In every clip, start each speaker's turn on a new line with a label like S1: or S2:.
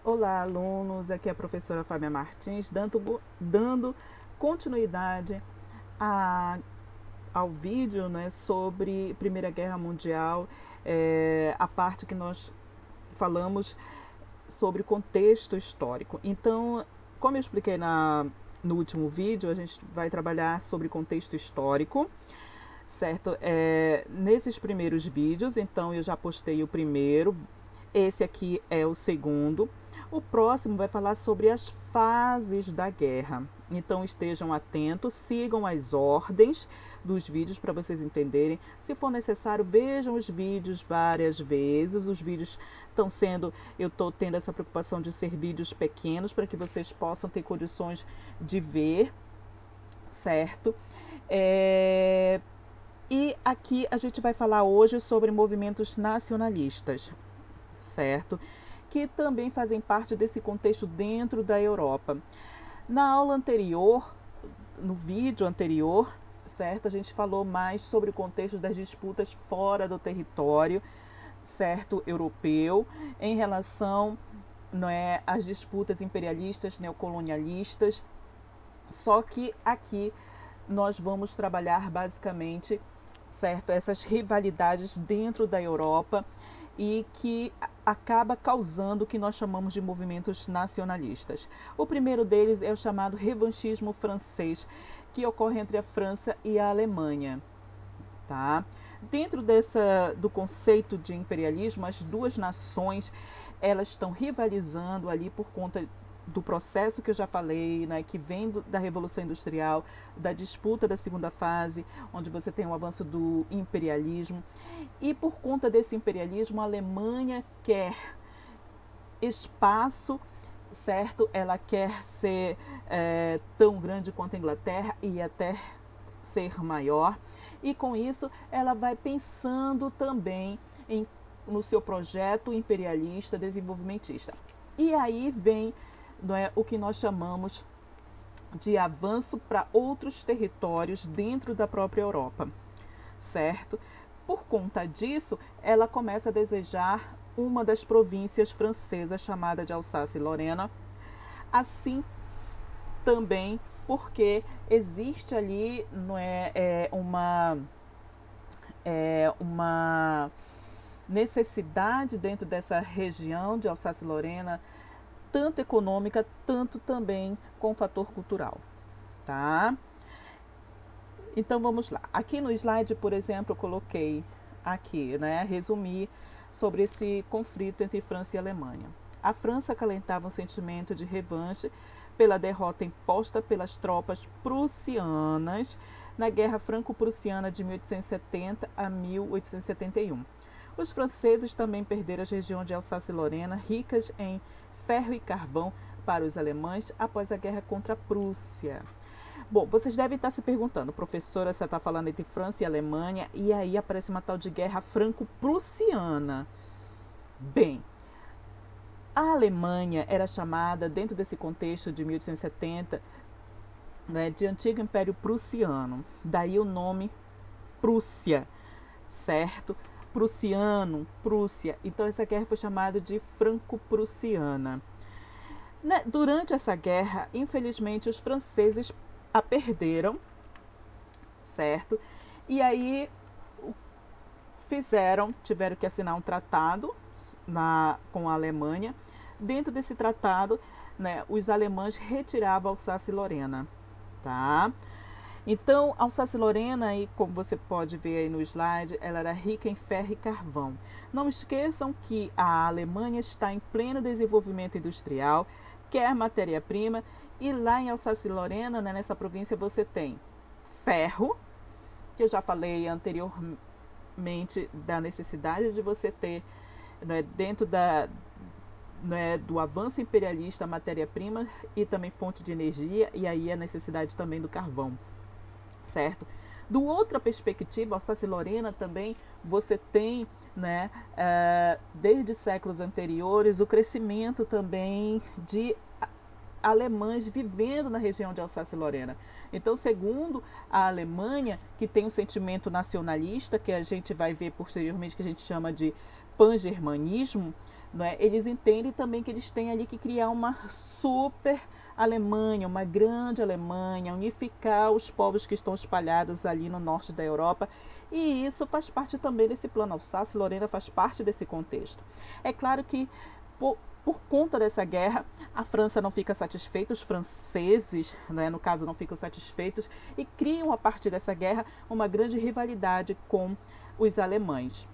S1: Olá, alunos. Aqui é a professora Fábia Martins, dando continuidade a, ao vídeo, né, sobre Primeira Guerra Mundial, a parte que nós falamos sobre contexto histórico. Então, como eu expliquei no último vídeo, a gente vai trabalhar sobre contexto histórico, certo? Nesses primeiros vídeos, então eu já postei o primeiro, esse aqui é o segundo. O próximo vai falar sobre as fases da guerra. Então estejam atentos, sigam as ordens dos vídeos para vocês entenderem. Se for necessário, vejam os vídeos várias vezes. Os vídeos estão sendo, eu estou tendo essa preocupação de ser vídeos pequenos para que vocês possam ter condições de ver, certo? E aqui a gente vai falar hoje sobre movimentos nacionalistas, certo? Que também fazem parte desse contexto dentro da Europa. Na aula anterior, no vídeo anterior, certo? A gente falou mais sobre o contexto das disputas fora do território, certo, europeu, em relação, não é, às disputas imperialistas, neocolonialistas. Só que aqui nós vamos trabalhar basicamente, certo, essas rivalidades dentro da Europa e que acaba causando o que nós chamamos de movimentos nacionalistas. O primeiro deles é o chamado revanchismo francês, que ocorre entre a França e a Alemanha. Tá? Dentro do conceito de imperialismo, as duas nações elas estão rivalizando ali por conta do processo que eu já falei, né, que vem da Revolução Industrial, da disputa da segunda fase, onde você tem o avanço do imperialismo. E por conta desse imperialismo, a Alemanha quer espaço, certo? Ela quer ser tão grande quanto a Inglaterra e até ser maior. E com isso, ela vai pensando também no seu projeto imperialista, desenvolvimentista. E aí vem, não é, o que nós chamamos de avanço para outros territórios dentro da própria Europa, certo? Por conta disso, ela começa a desejar uma das províncias francesas chamada de Alsácia-Lorena, assim também porque existe ali, não uma necessidade dentro dessa região de Alsácia-Lorena, tanto econômica, tanto também com o fator cultural, tá? Então vamos lá. Aqui no slide, por exemplo, eu coloquei aqui, né, resumir sobre esse conflito entre França e Alemanha. A França acalentava um sentimento de revanche pela derrota imposta pelas tropas prussianas na Guerra Franco-Prussiana de 1870 a 1871. Os franceses também perderam as regiões de Alsácia-Lorena, ricas em ferro e carvão, para os alemães após a guerra contra a Prússia. Bom, vocês devem estar se perguntando, professora, você está falando entre França e Alemanha, e aí aparece uma tal de guerra franco-prussiana. Bem, a Alemanha era chamada, dentro desse contexto de 1870, né, de Antigo Império Prussiano. Daí o nome Prússia, certo? Prussiano, Prússia. Então essa guerra foi chamada de franco-prussiana. Durante essa guerra, infelizmente, os franceses a perderam, certo? E aí tiveram que assinar um tratado com a Alemanha. Dentro desse tratado, né, os alemães retiravam Alsácia-Lorena, tá? Então, Alsácia-Lorena, e como você pode ver aí no slide, ela era rica em ferro e carvão. Não esqueçam que a Alemanha está em pleno desenvolvimento industrial, quer matéria-prima, e lá em Alsácia-Lorena, né, nessa província, você tem ferro, que eu já falei anteriormente da necessidade de você ter, né, dentro do avanço imperialista, matéria-prima e também fonte de energia, e aí a necessidade também do carvão, certo? Do outra perspectiva, Alsácia-Lorena também você tem, né, desde séculos anteriores, o crescimento também de alemães vivendo na região de Alsácia-Lorena. Então, segundo a Alemanha, que tem um sentimento nacionalista, que a gente vai ver posteriormente, que a gente chama de pangermanismo, não é? Eles entendem também que eles têm ali que criar uma super Alemanha, uma grande Alemanha, unificar os povos que estão espalhados ali no norte da Europa. E isso faz parte também desse plano. Alsácia e Lorena faz parte desse contexto. É claro que por conta dessa guerra, a França não fica satisfeita, os franceses, né, no caso, não ficam satisfeitos e criam, a partir dessa guerra, uma grande rivalidade com os alemães.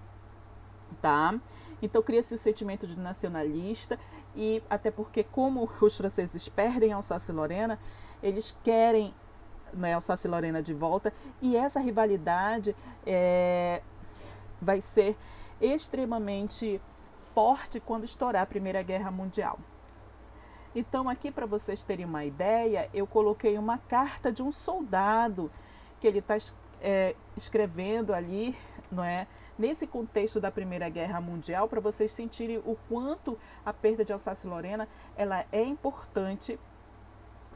S1: Tá? Então cria-se o sentimento de nacionalista e até porque, como os franceses perdem Alsácia e Lorena, eles querem, né, Alsácia e Lorena de volta, e essa rivalidade vai ser extremamente forte quando estourar a Primeira Guerra Mundial. Então aqui, para vocês terem uma ideia, eu coloquei uma carta de um soldado que ele está escrevendo ali, não é? Nesse contexto da Primeira Guerra Mundial, para vocês sentirem o quanto a perda de Alsácia e Lorena ela é importante,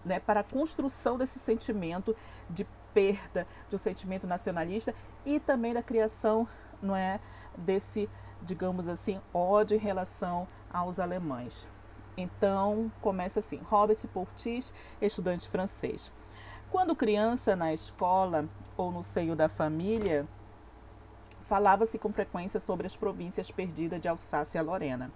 S1: né, para a construção desse sentimento de perda, de um sentimento nacionalista e também da criação, não é, desse, digamos assim, ódio em relação aos alemães. Então, começa assim: Robert Poultice, estudante francês. Quando criança, na escola ou no seio da família, falava-se com frequência sobre as províncias perdidas de Alsácia e Lorena,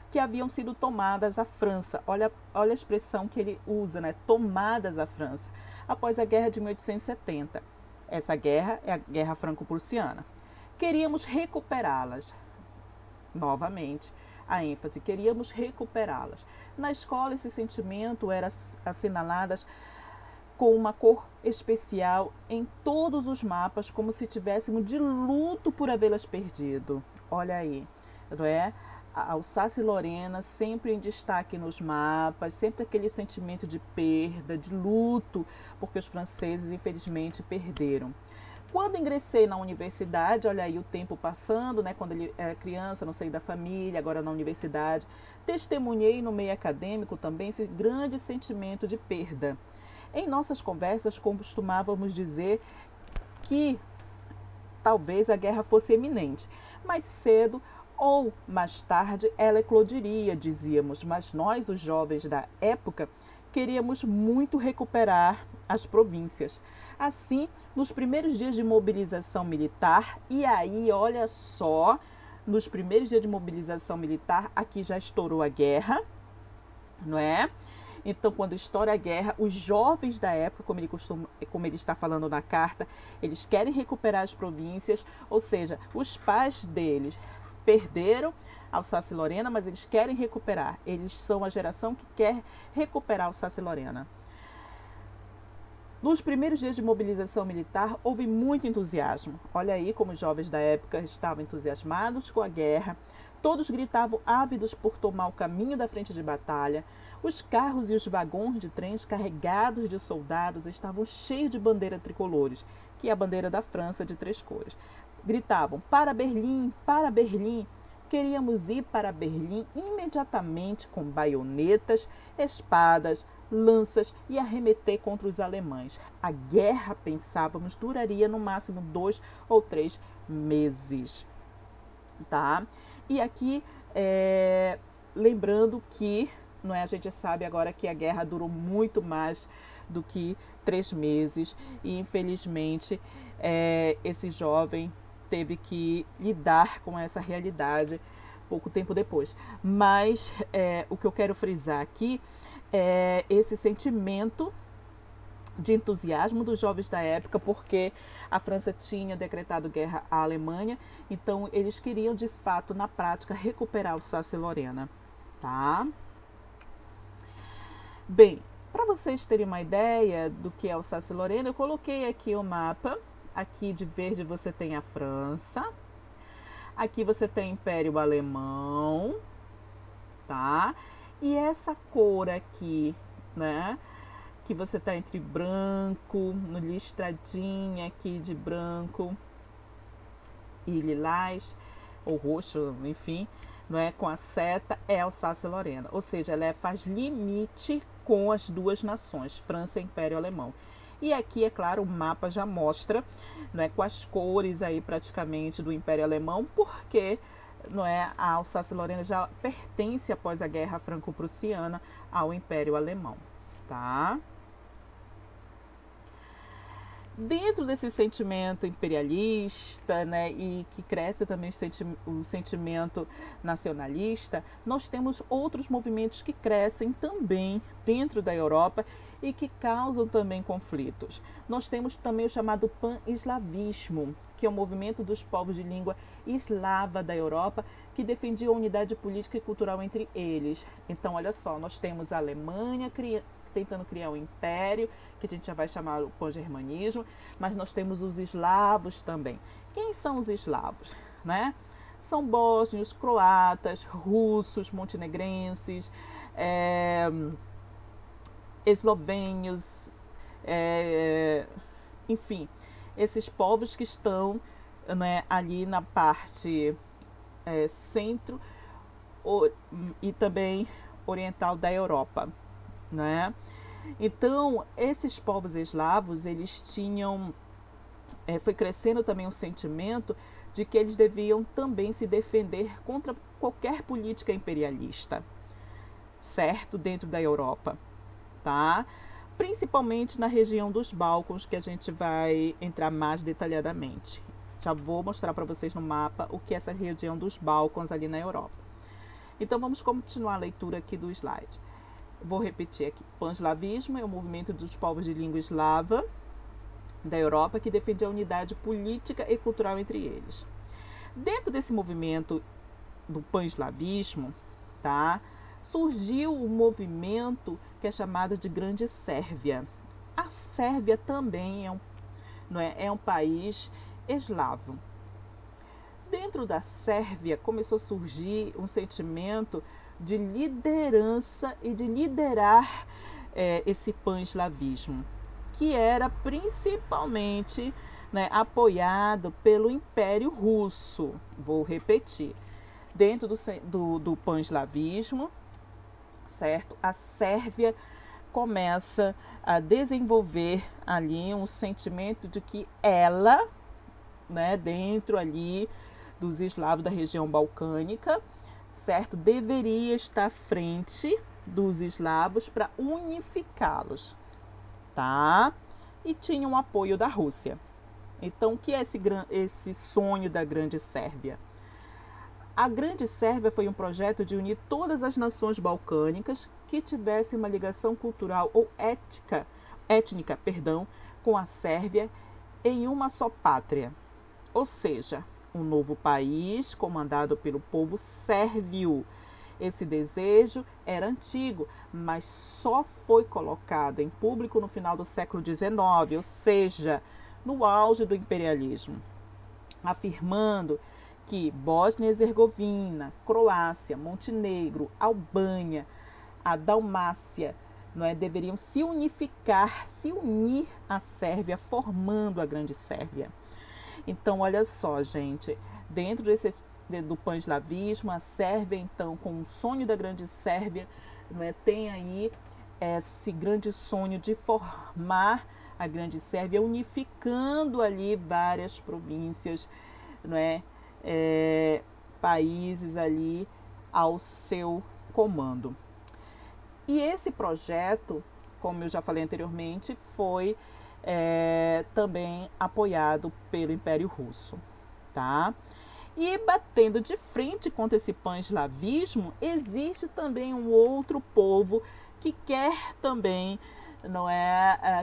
S1: que haviam sido tomadas à França. Olha a expressão que ele usa, né? Tomadas à França, após a Guerra de 1870. Essa guerra é a Guerra Franco-Prussiana. Queríamos recuperá-las. Novamente, a ênfase, queríamos recuperá-las. Na escola, esse sentimento era assinalado com uma cor especial em todos os mapas, como se tivéssemos de luto por havê-las perdido. Olha aí, não é? A Alsácia e Lorena sempre em destaque nos mapas, sempre aquele sentimento de perda, de luto, porque os franceses infelizmente perderam. Quando ingressei na universidade, olha aí o tempo passando, né? Quando ele era criança, não sei da família, agora na universidade, testemunhei no meio acadêmico também esse grande sentimento de perda. Em nossas conversas, costumávamos dizer que talvez a guerra fosse iminente, mas cedo ou mais tarde ela eclodiria, dizíamos, mas nós, os jovens da época, queríamos muito recuperar as províncias. Assim, nos primeiros dias de mobilização militar, e aí, olha só, nos primeiros dias de mobilização militar, aqui já estourou a guerra, não é? Então, quando estoura a guerra, os jovens da época, como ele está falando na carta, eles querem recuperar as províncias, ou seja, os pais deles perderam Alsácia e Lorena, mas eles querem recuperar. Eles são a geração que quer recuperar Alsácia e Lorena. Nos primeiros dias de mobilização militar, houve muito entusiasmo. Olha aí como os jovens da época estavam entusiasmados com a guerra. Todos gritavam ávidos por tomar o caminho da frente de batalha. Os carros e os vagões de trens carregados de soldados estavam cheios de bandeiras tricolores, que é a bandeira da França de 3 cores. Gritavam: para Berlim, para Berlim. Queríamos ir para Berlim imediatamente com baionetas, espadas, lanças e arremeter contra os alemães. A guerra, pensávamos, duraria no máximo 2 ou 3 meses. Tá? E aqui, lembrando que, não é, a gente sabe agora que a guerra durou muito mais do que 3 meses e, infelizmente, esse jovem teve que lidar com essa realidade pouco tempo depois. Mas o que eu quero frisar aqui é esse sentimento de entusiasmo dos jovens da época, porque a França tinha decretado guerra à Alemanha, então eles queriam de fato, na prática, recuperar Alsácia e Lorena, tá? Bem, para vocês terem uma ideia do que é Alsácia e Lorena, eu coloquei aqui o mapa. Aqui de verde você tem a França, aqui você tem o Império Alemão, tá? E essa cor aqui, né? Que você tá entre branco, no listradinha aqui de branco e lilás, ou roxo, enfim, não é? Com a seta, é Alsácia e Lorena. Ou seja, ela faz limite com as duas nações, França e Império Alemão. E aqui, é claro, o mapa já mostra, né, com as cores aí praticamente do Império Alemão, porque não é, a Alsácia-Lorena já pertence, após a Guerra Franco-Prussiana, ao Império Alemão, tá? Dentro desse sentimento imperialista, né, e que cresce também o sentimento nacionalista, nós temos outros movimentos que crescem também dentro da Europa e que causam também conflitos. Nós temos também o chamado pan-eslavismo, que é o movimento dos povos de língua eslava da Europa, que defendia a unidade política e cultural entre eles. Então, olha só, nós temos a Alemanha tentando criar um império, que a gente já vai chamar o pan-germanismo, mas nós temos os eslavos também. Quem são os eslavos? Né? São bósnios, croatas, russos, montenegrenses, eslovênios, enfim, esses povos que estão, né, ali na parte centro e também oriental da Europa, né? Então, esses povos eslavos, eles tinham, foi crescendo também um sentimento de que eles deviam também se defender contra qualquer política imperialista, certo? Dentro da Europa, tá? Principalmente na região dos Balcãs, que a gente vai entrar mais detalhadamente. Já vou mostrar para vocês no mapa o que é essa região dos Balcãs ali na Europa. Então, vamos continuar a leitura aqui do slide. Vou repetir aqui. Pan-eslavismo é o movimento dos povos de língua eslava da Europa que defende a unidade política e cultural entre eles. Dentro desse movimento do pan-eslavismo, tá, surgiu um movimento que é chamado de Grande Sérvia. A Sérvia também é um país eslavo. Dentro da Sérvia começou a surgir um sentimento de liderança e de liderar esse pan-eslavismo, que era principalmente, né, apoiado pelo Império Russo. Vou repetir. Dentro do pan-eslavismo, certo? A Sérvia começa a desenvolver ali um sentimento de que ela, né, dentro ali dos eslavos da região balcânica, certo? Deveria estar à frente dos eslavos para unificá-los, tá? E tinha o apoio da Rússia. Então, o que é esse sonho da Grande Sérvia? A Grande Sérvia foi um projeto de unir todas as nações balcânicas que tivessem uma ligação cultural ou étnica, com a Sérvia em uma só pátria. Ou seja, um novo país comandado pelo povo sérvio. Esse desejo era antigo, mas só foi colocado em público no final do século XIX, ou seja, no auge do imperialismo, afirmando que Bósnia e Herzegovina, Croácia, Montenegro, Albânia, a Dalmácia, deveriam se unificar, se unir à Sérvia, formando a Grande Sérvia. Então, olha só, gente, dentro do pan-eslavismo, a Sérvia, então, com o sonho da Grande Sérvia, tem aí esse grande sonho de formar a Grande Sérvia, unificando ali várias províncias, países ali ao seu comando. E esse projeto, como eu já falei anteriormente, foi também apoiado pelo Império Russo, tá? E batendo de frente contra esse pan-eslavismo, existe também um outro povo que quer também,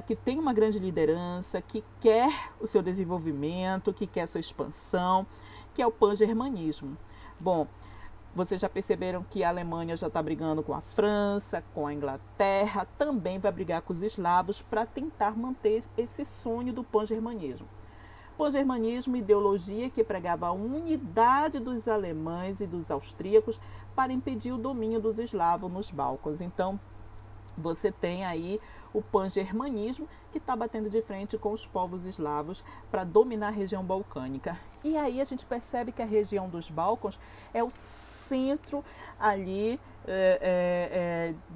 S1: que tem uma grande liderança, que quer o seu desenvolvimento, que quer a sua expansão, que é o pan-germanismo. Bom, vocês já perceberam que a Alemanha já está brigando com a França, com a Inglaterra, também vai brigar com os eslavos para tentar manter esse sonho do pan-germanismo. Pan-germanismo, ideologia que pregava a unidade dos alemães e dos austríacos para impedir o domínio dos eslavos nos Balcãs. Então, você tem aí o pan-germanismo que está batendo de frente com os povos eslavos para dominar a região balcânica. E aí a gente percebe que a região dos Balcãs é o centro ali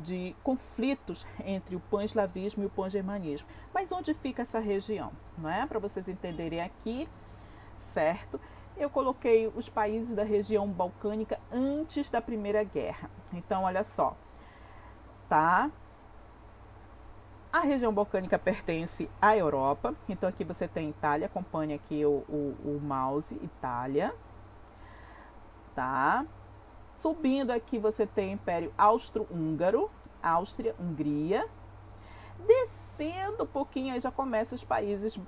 S1: de conflitos entre o pan-eslavismo e o pan-germanismo. Mas onde fica essa região? Para vocês entenderem aqui, certo? eu coloquei os países da região balcânica antes da Primeira Guerra. Então, olha só, tá? A região balcânica pertence à Europa. Então, aqui você tem Itália, acompanhe aqui o mouse, Itália, tá? Subindo aqui você tem o Império Austro-Húngaro, Áustria, Hungria. Descendo um pouquinho, aí já começa os países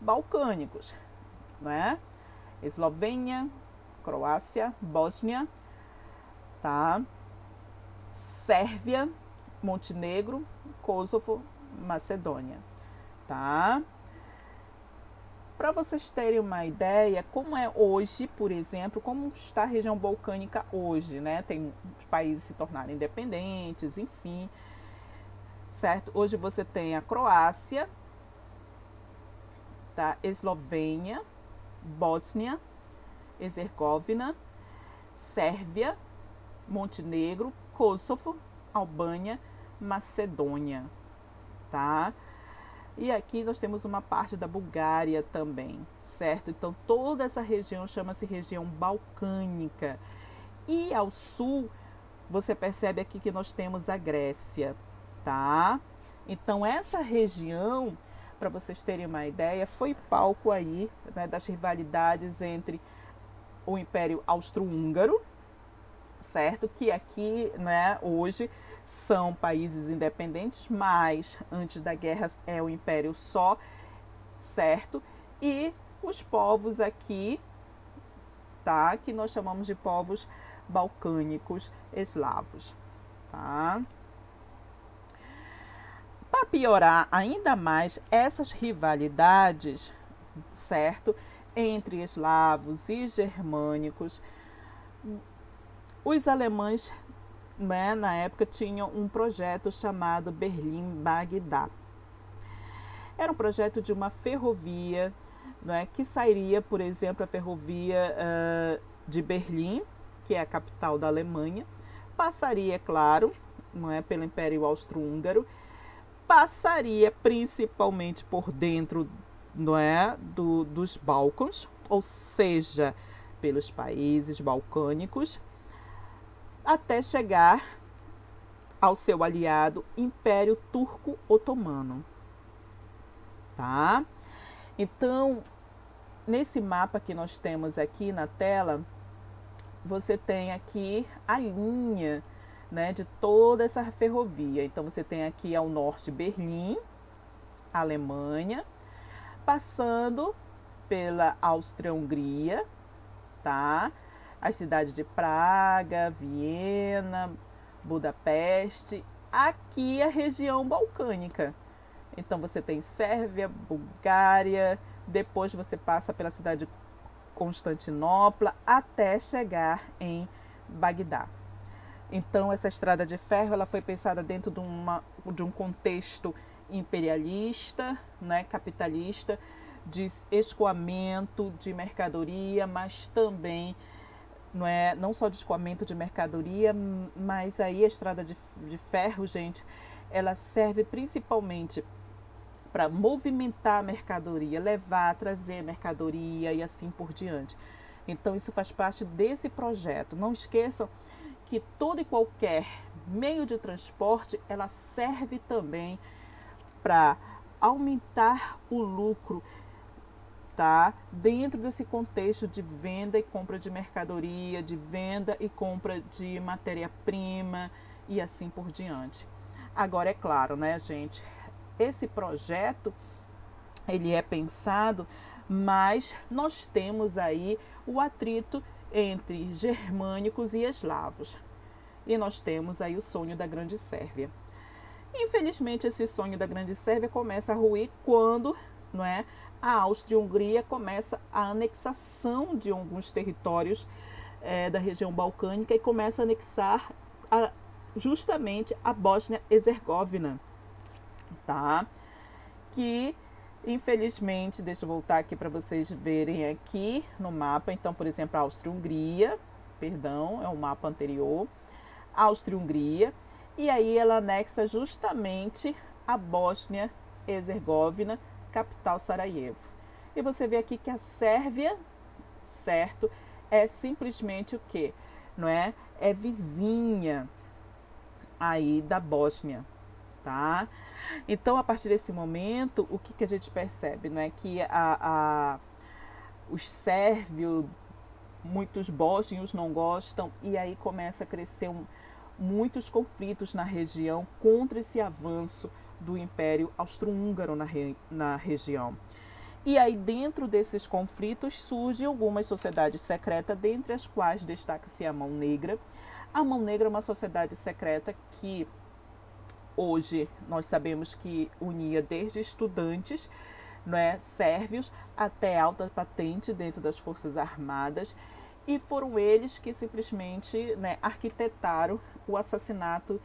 S1: balcânicos, né? Eslovênia, Croácia, Bósnia, tá? Sérvia, Montenegro, Kosovo, Macedônia, tá? Para vocês terem uma ideia, como é hoje, por exemplo, como está a região balcânica hoje, né? Tem os países se tornaram independentes, enfim, certo? Hoje você tem a Croácia, tá? Eslovênia, Bósnia, Herzegovina, Sérvia, Montenegro, Kosovo, Albânia, Macedônia, tá? E aqui nós temos uma parte da Bulgária também, certo? Então toda essa região chama-se região balcânica. E ao sul, você percebe aqui que nós temos a Grécia, tá? Então essa região, para vocês terem uma ideia, foi palco aí, né, das rivalidades entre o Império Austro-Húngaro, certo? Que aqui, né, hoje são países independentes, mas antes da guerra é o império só, certo? E os povos aqui, tá? Que nós chamamos de povos balcânicos eslavos, tá? Para piorar ainda mais essas rivalidades, certo? Entre eslavos e germânicos, os alemães, né, na época tinham um projeto chamado Berlim-Bagdá. Era um projeto de uma ferrovia, né, que sairia, por exemplo, a ferrovia de Berlim, que é a capital da Alemanha, passaria, claro, não é, pelo Império Austro-Húngaro, passaria principalmente por dentro, não é, dos Balcãs, ou seja, pelos países balcânicos, até chegar ao seu aliado Império Turco-Otomano, tá? Então, nesse mapa que nós temos aqui na tela, você tem aqui a linha, né, de toda essa ferrovia. Então, você tem aqui ao norte Berlim, Alemanha, passando pela Áustria-Hungria, tá? As cidades de Praga, Viena, Budapeste, aqui a região balcânica. Então você tem Sérvia, Bulgária, depois você passa pela cidade de Constantinopla até chegar em Bagdá. Então essa estrada de ferro ela foi pensada dentro de um contexto imperialista, né, capitalista, de escoamento de mercadoria, mas também não só de escoamento de mercadoria, mas aí a estrada de ferro, gente, ela serve principalmente para movimentar a mercadoria, levar, trazer mercadoria e assim por diante. Então isso faz parte desse projeto. Não esqueçam que todo e qualquer meio de transporte, ela serve também para aumentar o lucro, tá? Dentro desse contexto de venda e compra de mercadoria, de venda e compra de matéria-prima e assim por diante. Agora, é claro, né, gente, esse projeto, ele é pensado, mas nós temos aí o atrito entre germânicos e eslavos. E nós temos aí o sonho da Grande Sérvia. Infelizmente, esse sonho da Grande Sérvia começa a ruir quando, não é, a Áustria-Hungria começa a anexação de alguns territórios da região balcânica e começa a anexar justamente a Bósnia-Herzegovina, tá? Que, infelizmente, deixa eu voltar aqui para vocês verem aqui no mapa. Então, por exemplo, a Áustria-Hungria, perdão, é o mapa anterior, Áustria-Hungria, e aí ela anexa justamente a Bósnia-Herzegovina, capital Sarajevo. E você vê aqui que a Sérvia, certo? É simplesmente o quê? Não é? É vizinha aí da Bósnia, tá? Então, a partir desse momento, o que, que a gente percebe, não é? Que os sérvios, muitos bósnios não gostam, e aí começa a crescer muitos conflitos na região contra esse avanço do Império Austro-Húngaro na região. E aí, dentro desses conflitos, surgem algumas sociedades secretas, dentre as quais destaca-se a Mão Negra. A Mão Negra é uma sociedade secreta que hoje nós sabemos que unia desde estudantes, não é, sérvios até alta patente dentro das Forças Armadas, e foram eles que simplesmente, né, arquitetaram o assassinato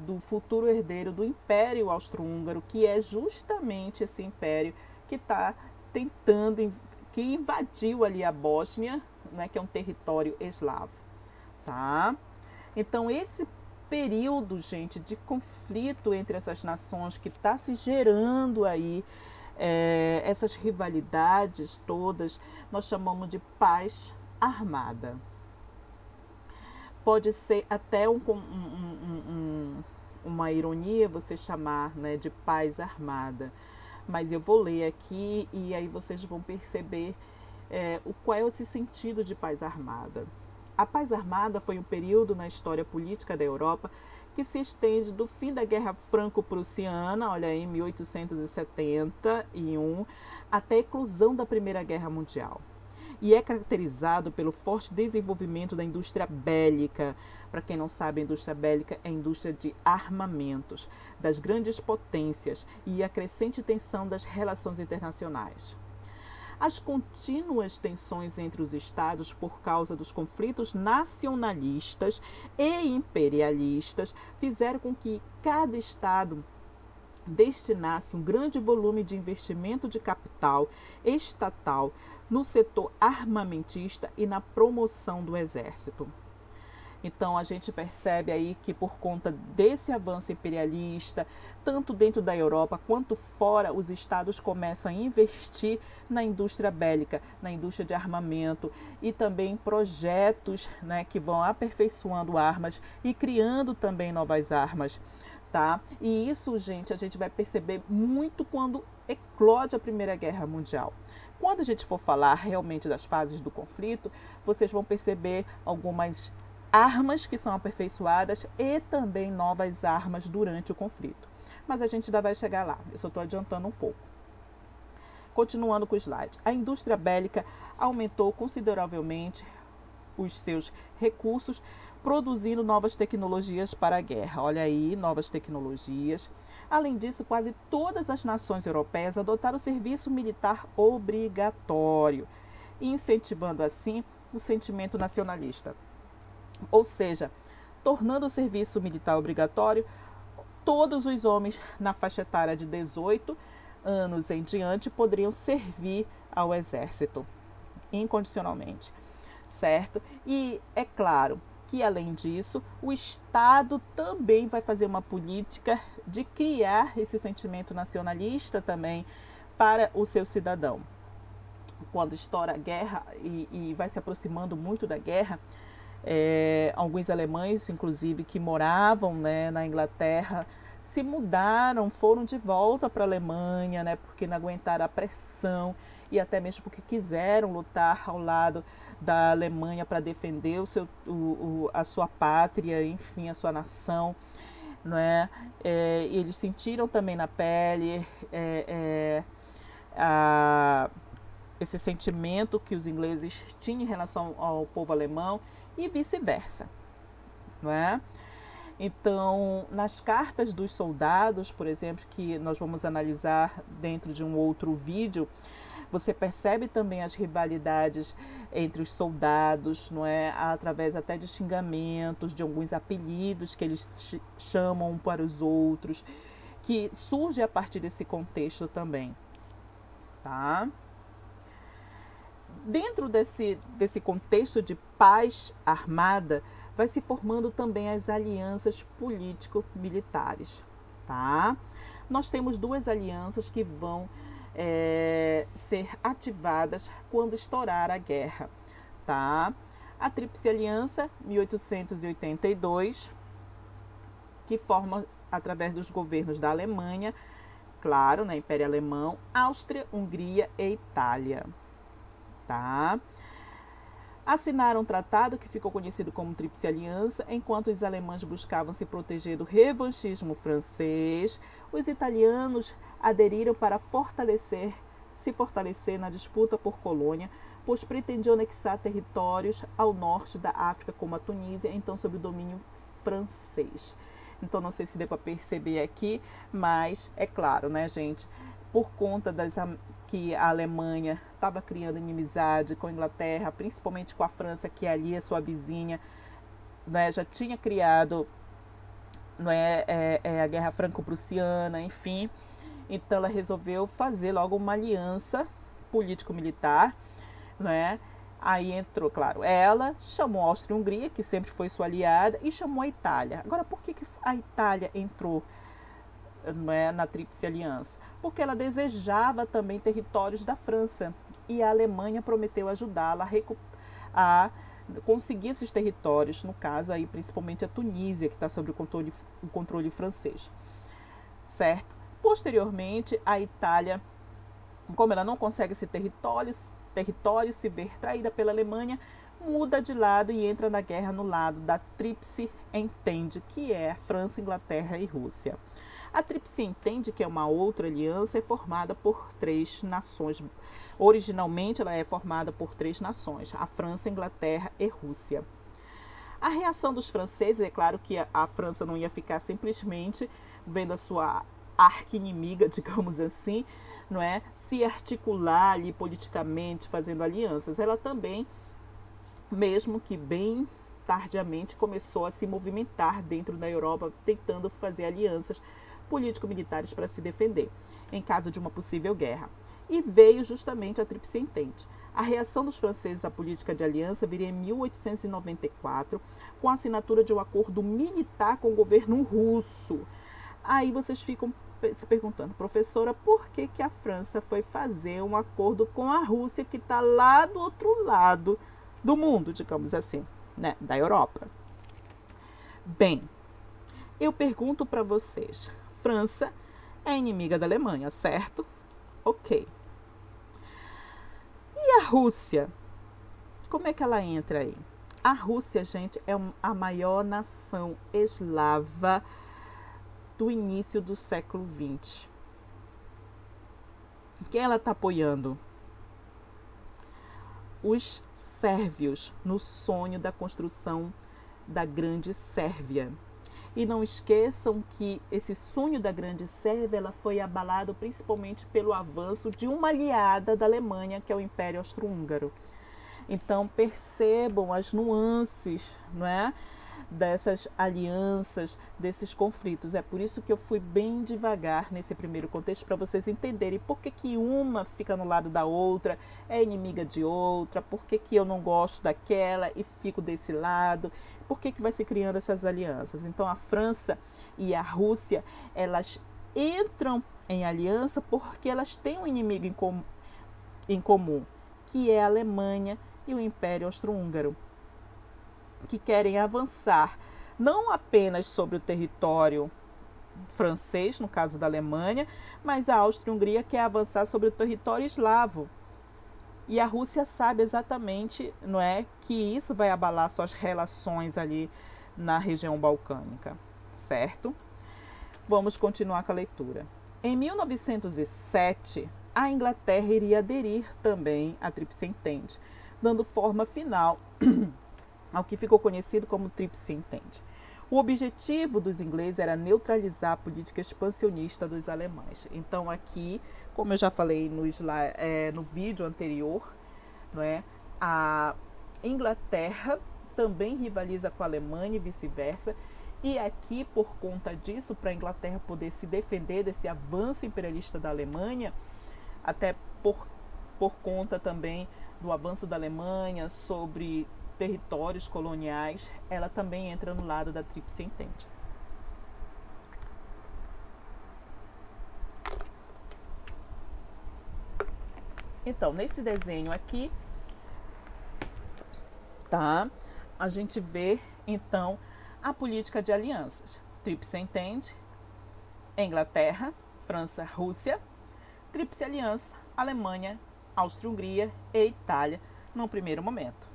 S1: do futuro herdeiro do Império Austro-Húngaro, que é justamente esse império que está tentando, que invadiu ali a Bósnia, né, que é um território eslavo, tá? Então, esse período, gente, de conflito entre essas nações que está se gerando aí, essas rivalidades todas, nós chamamos de paz armada. Pode ser até uma ironia você chamar, né, de paz armada, mas eu vou ler aqui e aí vocês vão perceber qual é esse sentido de paz armada. A paz armada foi um período na história política da Europa que se estende do fim da Guerra Franco-Prussiana, olha aí, 1871, até a eclosão da Primeira Guerra Mundial. E é caracterizado pelo forte desenvolvimento da indústria bélica. Para quem não sabe, a indústria bélica é a indústria de armamentos das grandes potências e a crescente tensão das relações internacionais. As contínuas tensões entre os estados por causa dos conflitos nacionalistas e imperialistas fizeram com que cada estado destinasse um grande volume de investimento de capital estatal no setor armamentista e na promoção do exército. Então, a gente percebe aí que por conta desse avanço imperialista, tanto dentro da Europa quanto fora, os estados começam a investir na indústria bélica, na indústria de armamento e também em projetos, né, que vão aperfeiçoando armas e criando também novas armas. Tá? E isso, gente, a gente vai perceber muito quando eclode a Primeira Guerra Mundial. Quando a gente for falar realmente das fases do conflito, vocês vão perceber algumas armas que são aperfeiçoadas e também novas armas durante o conflito. Mas a gente ainda vai chegar lá, eu só estou adiantando um pouco. Continuando com o slide. A indústria bélica aumentou consideravelmente os seus recursos, produzindo novas tecnologias para a guerra. Olha aí, novas tecnologias. Além disso, quase todas as nações europeias adotaram o serviço militar obrigatório, incentivando assim o sentimento nacionalista. Ou seja, tornando o serviço militar obrigatório, todos os homens na faixa etária de 18 anos em diante poderiam servir ao exército, incondicionalmente, certo? E é claro que, além disso, o Estado também vai fazer uma política de criar esse sentimento nacionalista também para o seu cidadão. Quando estoura a guerra e vai se aproximando muito da guerra, alguns alemães, inclusive, que moravam, né, na Inglaterra, se mudaram, foram de volta para a Alemanha, né, porque não aguentaram a pressão e até mesmo porque quiseram lutar ao lado da Alemanha para defender a sua pátria, enfim, a sua nação, não é? Eles sentiram também na pele esse sentimento que os ingleses tinham em relação ao povo alemão e vice-versa, não é? Então, nas cartas dos soldados, por exemplo, que nós vamos analisar dentro de um outro vídeo, você percebe também as rivalidades entre os soldados, não é? Através até de xingamentos, de alguns apelidos que eles chamam um para os outros, que surge a partir desse contexto também, tá? Dentro desse contexto de paz armada, vai se formando também as alianças político-militares, tá? Nós temos duas alianças que vão ser ativadas quando estourar a guerra, tá? A Tríplice Aliança, 1882, que forma através dos governos da Alemanha, claro, né, Império Alemão, Áustria, Hungria e Itália, tá? Assinaram um tratado que ficou conhecido como Tríplice Aliança, enquanto os alemães buscavam se proteger do revanchismo francês, os italianos aderiram para se fortalecer na disputa por colônia, pois pretendiam anexar territórios ao norte da África, como a Tunísia, então sob o domínio francês. Então não sei se deu para perceber aqui, mas é claro, né, gente, por conta que a Alemanha estava criando inimizade com a Inglaterra, principalmente com a França, que ali é sua vizinha, né, já tinha criado, a Guerra Franco-Prussiana, enfim. Então ela resolveu fazer logo uma aliança político-militar, né? Aí entrou, claro, ela chamou a Áustria-Hungria, que sempre foi sua aliada, e chamou a Itália. Agora, por que a Itália entrou na Tríplice Aliança? Porque ela desejava também territórios da França e a Alemanha prometeu ajudá-la a conseguir esses territórios, no caso aí principalmente a Tunísia, que está sob o controle francês, certo? Posteriormente, a Itália, como ela não consegue esse território, se ver traída pela Alemanha, muda de lado e entra na guerra no lado da Tríplice Entente, que é França, Inglaterra e Rússia. A Tríplice Entente, que é uma outra aliança, é formada por 3 nações. Originalmente, ela é formada por 3 nações, a França, Inglaterra e Rússia. A reação dos franceses, é claro que a França não ia ficar simplesmente vendo a sua arqui-inimiga, digamos assim, não é, se articular ali politicamente, fazendo alianças. Ela também, mesmo que bem tardiamente, começou a se movimentar dentro da Europa, tentando fazer alianças político-militares para se defender, em caso de uma possível guerra. E veio justamente a Tríplice Entente. A reação dos franceses à política de aliança viria em 1894, com a assinatura de um acordo militar com o governo russo. Aí vocês ficam se perguntando, professora, por que a França foi fazer um acordo com a Rússia, que está lá do outro lado do mundo, digamos assim, né, da Europa? Bem, eu pergunto para vocês, França é inimiga da Alemanha, certo? Ok. E a Rússia? Como é que ela entra aí? A Rússia, gente, é a maior nação eslava do início do século XX. Quem ela está apoiando? Os sérvios, no sonho da construção da Grande Sérvia. E não esqueçam que esse sonho da Grande Sérvia ela foi abalado principalmente pelo avanço de uma aliada da Alemanha, que é o Império Austro-Húngaro. Então percebam as nuances, não é, dessas alianças, desses conflitos. É por isso que eu fui bem devagar nesse primeiro contexto, para vocês entenderem por que uma fica no lado da outra, é inimiga de outra, por que eu não gosto daquela e fico desse lado, por que vai se criando essas alianças. Então a França e a Rússia, elas entram em aliança porque elas têm um inimigo em comum, que é a Alemanha e o Império Austro-Húngaro, que querem avançar não apenas sobre o território francês, no caso da Alemanha, mas a Áustria-Hungria quer avançar sobre o território eslavo. E a Rússia sabe exatamente, não é, que isso vai abalar suas relações ali na região balcânica, certo? Vamos continuar com a leitura. Em 1907, a Inglaterra iria aderir também à Tríplice Entente, dando forma final ao que ficou conhecido como Tríplice Entente. O objetivo dos ingleses era neutralizar a política expansionista dos alemães. Então aqui, como eu já falei no vídeo anterior, não é, a Inglaterra também rivaliza com a Alemanha e vice-versa. E aqui, por conta disso, para a Inglaterra poder se defender desse avanço imperialista da Alemanha, até por conta também do avanço da Alemanha sobre territórios coloniais, ela também entra no lado da Tríplice Entente. Então, nesse desenho aqui, tá? A gente vê, então, a política de alianças. Tríplice Entente, Inglaterra, França, Rússia. Tríplice Aliança, Alemanha, Áustria-Hungria e Itália, no primeiro momento.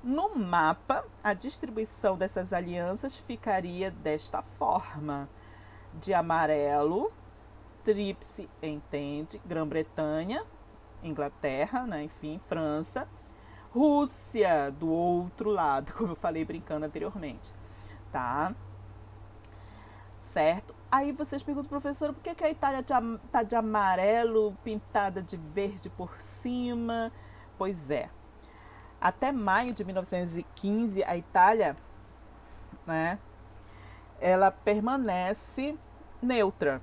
S1: No mapa, a distribuição dessas alianças ficaria desta forma. De amarelo, Tríplice Entente, Grã-Bretanha, Inglaterra, né, enfim, França. Rússia, do outro lado, como eu falei brincando anteriormente, tá? Certo? Aí vocês perguntam, professora, por que a Itália tá de amarelo, pintada de verde por cima? Pois é. Até maio de 1915, a Itália, né, ela permanece neutra.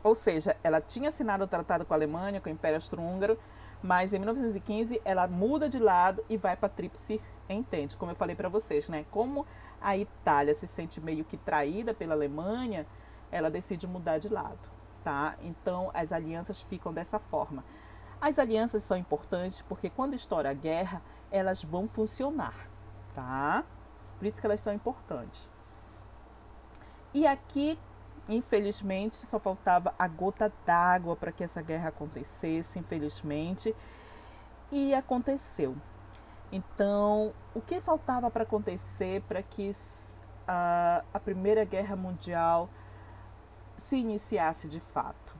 S1: Ou seja, ela tinha assinado o tratado com a Alemanha, com o Império Austro-Húngaro, mas em 1915 ela muda de lado e vai para a Tríplice Entente, como eu falei para vocês, né? Como a Itália se sente meio que traída pela Alemanha, ela decide mudar de lado, tá? Então as alianças ficam dessa forma. As alianças são importantes porque quando estoura a guerra, elas vão funcionar, tá? Por isso que elas são importantes. E aqui, infelizmente, só faltava a gota d'água para que essa guerra acontecesse, infelizmente, e aconteceu. Então, o que faltava para acontecer para que a Primeira Guerra Mundial se iniciasse de fato,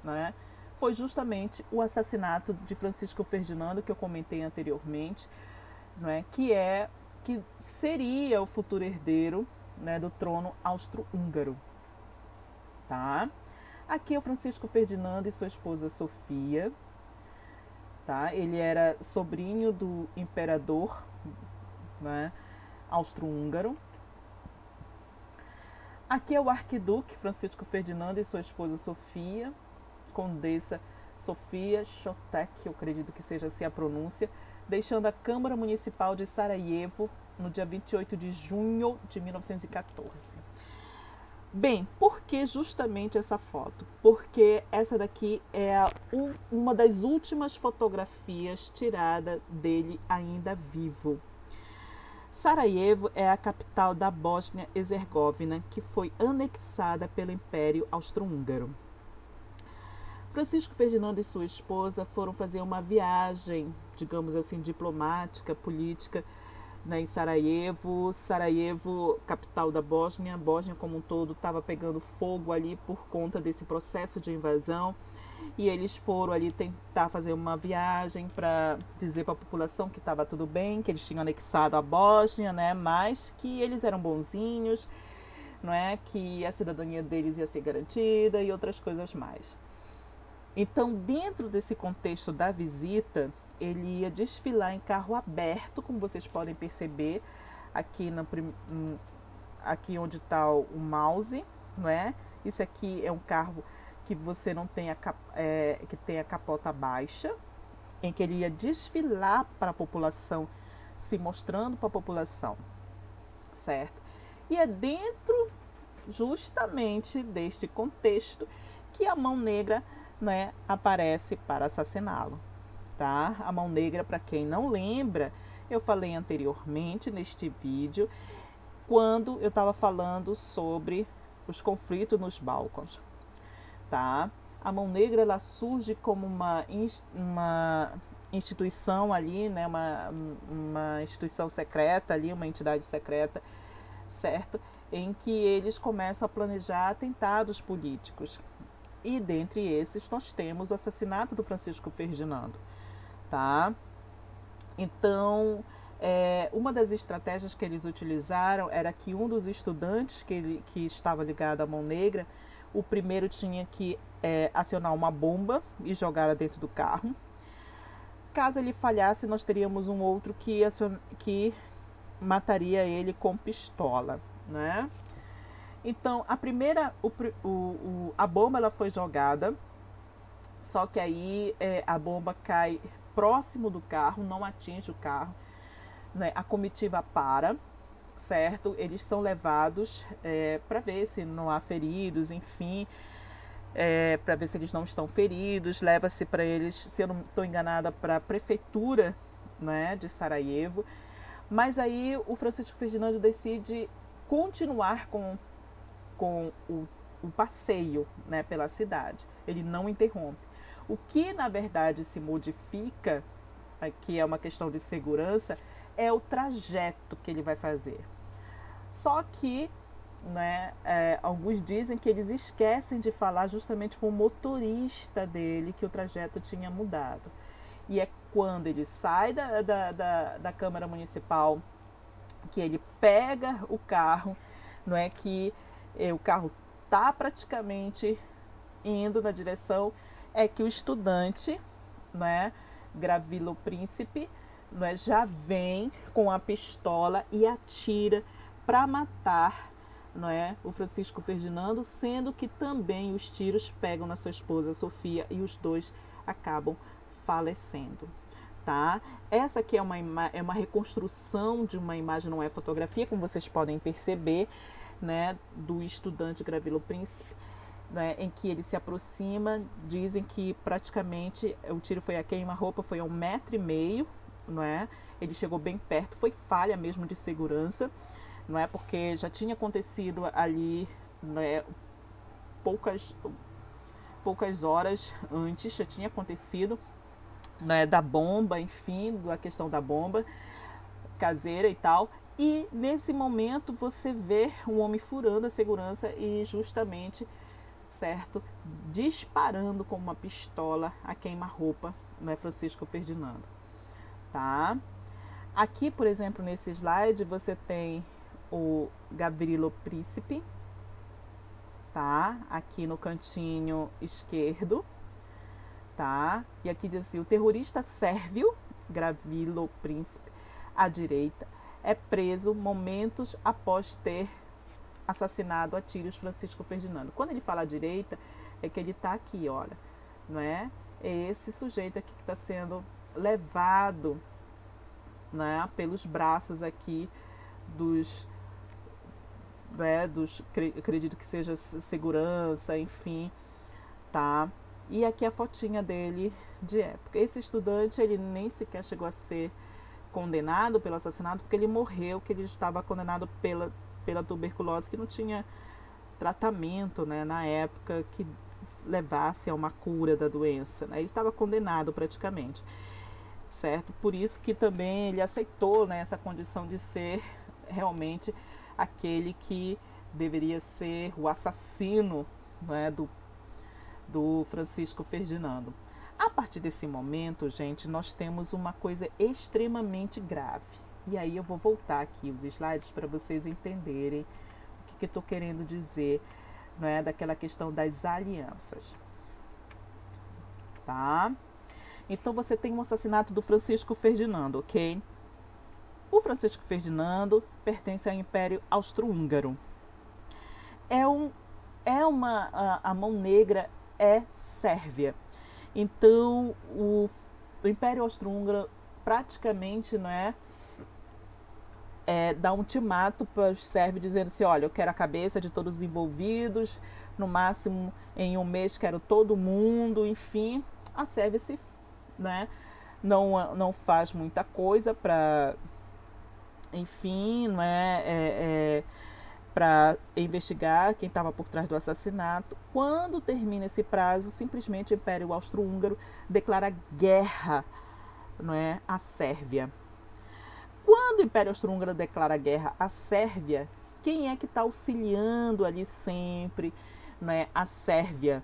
S1: né? Foi justamente o assassinato de Francisco Ferdinando, que eu comentei anteriormente, né? Que seria o futuro herdeiro, né, do trono austro-húngaro. Tá? Aqui é o Francisco Ferdinando e sua esposa Sofia. Tá? Ele era sobrinho do imperador, né, austro-húngaro. Aqui é o arquiduque Francisco Ferdinando e sua esposa Sofia, condessa Sofia Chotek, eu acredito que seja assim a pronúncia, deixando a Câmara Municipal de Sarajevo no dia 28 de junho de 1914. Bem, por que justamente essa foto? Porque essa daqui é uma das últimas fotografias tirada dele ainda vivo. Sarajevo é a capital da Bósnia-Herzegovina, que foi anexada pelo Império Austro-Húngaro. Francisco Ferdinando e sua esposa foram fazer uma viagem, digamos assim, diplomática, política, né, em Sarajevo. Sarajevo, capital da Bósnia. Bósnia como um todo estava pegando fogo ali por conta desse processo de invasão. E eles foram ali tentar fazer uma viagem para dizer para a população que estava tudo bem, que eles tinham anexado a Bósnia, né, mas que eles eram bonzinhos, não é, que a cidadania deles ia ser garantida e outras coisas mais. Então, dentro desse contexto da visita, ele ia desfilar em carro aberto, como vocês podem perceber aqui onde está o mouse, não é? Isso aqui é um carro que você não tem que tem a capota baixa, em que ele ia desfilar para a população, se mostrando para a população, certo? E é dentro justamente deste contexto que a Mão Negra, né, aparece para assassiná-lo, tá? A Mão Negra, para quem não lembra, eu falei anteriormente neste vídeo, quando eu estava falando sobre os conflitos nos Balcãs, tá? A Mão Negra, ela surge como uma instituição ali, né, uma instituição secreta ali, uma entidade secreta, certo? Em que eles começam a planejar atentados políticos. E dentre esses nós temos o assassinato do Francisco Ferdinando, tá? Então, uma das estratégias que eles utilizaram era que um dos estudantes que estava ligado à Mão Negra, o primeiro tinha que acionar uma bomba e jogá-la dentro do carro. Caso ele falhasse, nós teríamos um outro que mataria ele com pistola, né? Então, a bomba ela foi jogada, só que aí a bomba cai próximo do carro, não atinge o carro, né? A comitiva para, certo? Eles são levados para ver se não há feridos, enfim. para ver se eles não estão feridos, leva-se para eles, se eu não estou enganada, para a prefeitura, né, de Sarajevo. Mas aí o Francisco Ferdinando decide continuar com o passeio, né, pela cidade. Ele não interrompe. O que na verdade se modifica, aqui é uma questão de segurança, é o trajeto que ele vai fazer. Só que, né, alguns dizem que eles esquecem de falar justamente com o motorista dele que o trajeto tinha mudado. E é quando ele sai da Câmara Municipal, que ele pega o carro, não é que o carro está praticamente indo na direção, é que o estudante, não é, Gavrilo Princip, não é, já vem com a pistola e atira para matar, não é, o Francisco Ferdinando, sendo que também os tiros pegam na sua esposa Sofia e os dois acabam falecendo. Tá? Essa aqui é uma reconstrução de uma imagem, não é fotografia, como vocês podem perceber, né, do estudante Gavrilo Princip, né, em que ele se aproxima. Dizem que praticamente o tiro foi a queima-roupa, foi a 1,5 m, não é? Ele chegou bem perto, foi falha mesmo de segurança, não é? Porque já tinha acontecido ali, não é, poucas horas antes, já tinha acontecido, né, da bomba, enfim, da questão da bomba caseira e tal. E nesse momento você vê um homem furando a segurança e justamente, certo, disparando com uma pistola a queima-roupa, né, Francisco Ferdinando. Tá? Aqui, por exemplo, nesse slide você tem o Gavrilo Princip, tá? Aqui no cantinho esquerdo, tá? E aqui diz assim: o terrorista sérvio Gavrilo Princip, à direita, é preso momentos após ter assassinado a tiros Francisco Ferdinando. Quando ele fala à direita, é que ele está aqui, olha, não é? É esse sujeito aqui que está sendo levado, né, pelos braços aqui dos, né, acredito que seja segurança, enfim, tá? E aqui a fotinha dele de época. Esse estudante, ele nem sequer chegou a ser condenado pelo assassinato, porque ele morreu, que ele estava condenado pela tuberculose, que não tinha tratamento, né, na época que levasse a uma cura da doença, né? Ele estava condenado praticamente, certo? Por isso que também ele aceitou, né, essa condição de ser realmente aquele que deveria ser o assassino, né, do Francisco Ferdinando. A partir desse momento, gente, nós temos uma coisa extremamente grave. E aí eu vou voltar aqui os slides para vocês entenderem o que eu estou querendo dizer, não é, daquela questão das alianças. Tá? Então você tem um assassinato do Francisco Ferdinando, ok? O Francisco Ferdinando pertence ao Império Austro-Húngaro. A mão negra é Sérvia. Então o Império Austro-Húngaro praticamente, não é, dá um ultimato para os sérvios dizendo assim: olha, eu quero a cabeça de todos os envolvidos, no máximo em um mês quero todo mundo, enfim. A Sérvia né, não faz muita coisa para, enfim, não para investigar quem estava por trás do assassinato. Quando termina esse prazo, simplesmente o Império Austro-Húngaro declara guerra, não é, à Sérvia. Quando o Império Austro-Húngaro declara guerra à Sérvia, quem é que está auxiliando ali sempre, né, a Sérvia?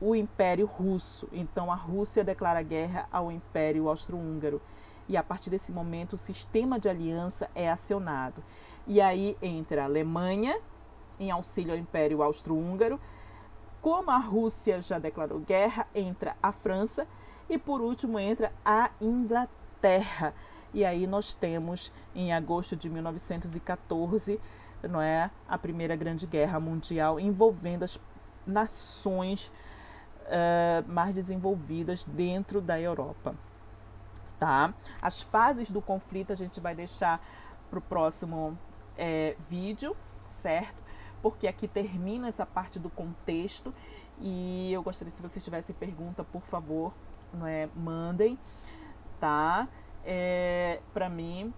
S1: O Império Russo. Então a Rússia declara guerra ao Império Austro-Húngaro. E a partir desse momento o sistema de aliança é acionado. E aí entra a Alemanha em auxílio ao Império Austro-Húngaro. Como a Rússia já declarou guerra, entra a França e por último entra a Inglaterra. E aí nós temos em agosto de 1914, não é, a Primeira Grande Guerra Mundial, envolvendo as nações mais desenvolvidas dentro da Europa. Tá? As fases do conflito a gente vai deixar para o próximo vídeo, certo? porque aqui termina essa parte do contexto. E eu gostaria, se vocês tivessem pergunta, por favor, mandem, tá? Para mim,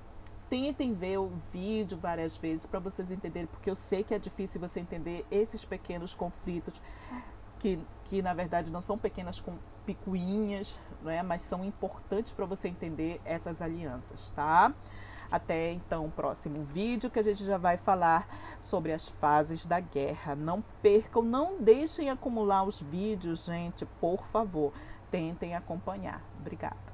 S1: tentem ver o vídeo várias vezes para vocês entenderem, porque eu sei que é difícil você entender esses pequenos conflitos que na verdade não são pequenas picuinhas, mas são importantes para você entender essas alianças, tá? Até então o próximo vídeo, que a gente já vai falar sobre as fases da guerra. Não percam, não deixem acumular os vídeos, gente, por favor. Tentem acompanhar. Obrigada.